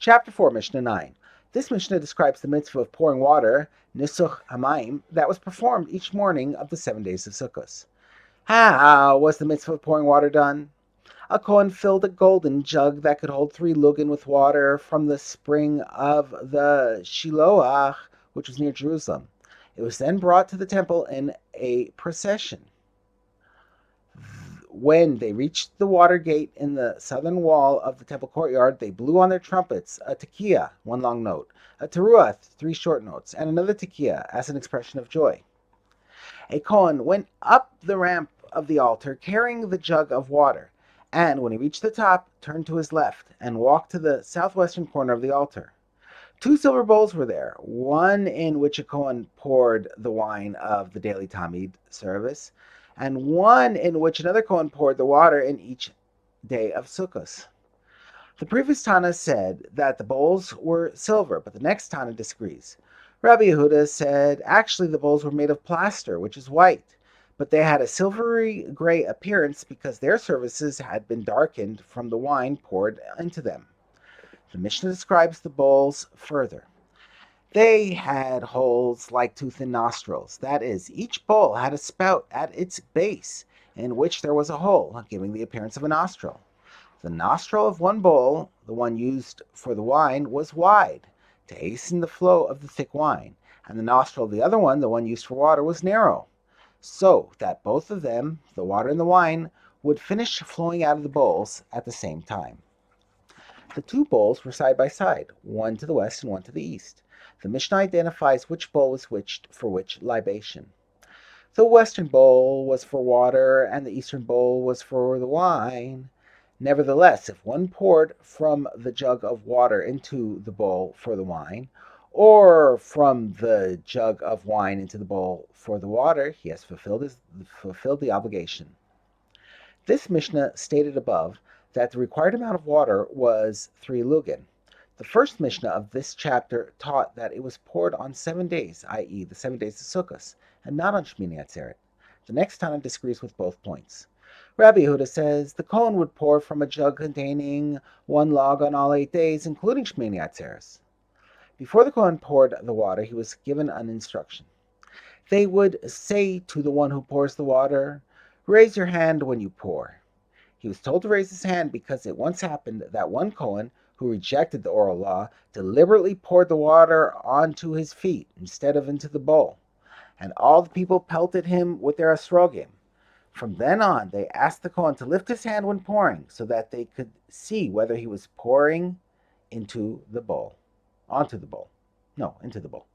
Chapter 4, Mishnah 9. This Mishnah describes the mitzvah of pouring water, Nisuch Hamayim, that was performed each morning of the 7 days of Sukkot. How was the mitzvah of pouring water done? A Kohen filled a golden jug that could hold 3 lugin with water from the spring of the Shiloach, which was near Jerusalem. It was then brought to the temple in a procession. When they reached the water gate in the southern wall of the temple courtyard, they blew on their trumpets a tekiah, 1 long note, a teruah, 3 short notes, and another tekiah as an expression of joy. A Kohen went up the ramp of the altar carrying the jug of water, and when he reached the top, turned to his left and walked to the southwestern corner of the altar. 2 silver bowls were there, one in which a Kohen poured the wine of the daily Tamid service, and one in which another Kohen poured the water in each day of Sukkot. The previous Tana said that the bowls were silver, but the next Tana disagrees. Rabbi Yehuda said actually the bowls were made of plaster, which is white, but they had a silvery gray appearance because their surfaces had been darkened from the wine poured into them. The Mishnah describes the bowls further. They had holes like 2 thin nostrils. That is, each bowl had a spout at its base in which there was a hole, giving the appearance of a nostril. The nostril of one bowl, the one used for the wine, was wide to hasten the flow of the thick wine, and the nostril of the other one, the one used for water, was narrow, so that both of them, the water and the wine, would finish flowing out of the bowls at the same time. The 2 bowls were side by side, one to the west and one to the east. The Mishnah identifies which bowl was which for which libation. The western bowl was for water, and the eastern bowl was for the wine. Nevertheless, if one poured from the jug of water into the bowl for the wine, or from the jug of wine into the bowl for the water, he has fulfilled the obligation. This Mishnah stated above that the required amount of water was 3 lugin. The first Mishnah of this chapter taught that it was poured on 7 days, i.e. the 7 days of Sukkot, and not on Shmini Atzeret. The next Tana disagrees with both points. Rabbi Yehuda says the Kohen would pour from a jug containing 1 log on all 8 days, including Shmini Atzeret. Before the Kohen poured the water, he was given an instruction. They would say to the one who pours the water, "Raise your hand when you pour." He was told to raise his hand because it once happened that one Kohen, who rejected the oral law, deliberately poured the water onto his feet instead of into the bowl, and all the people pelted him with their esrogim. From then on, they asked the Kohen to lift his hand when pouring so that they could see whether he was pouring into the bowl. Into the bowl.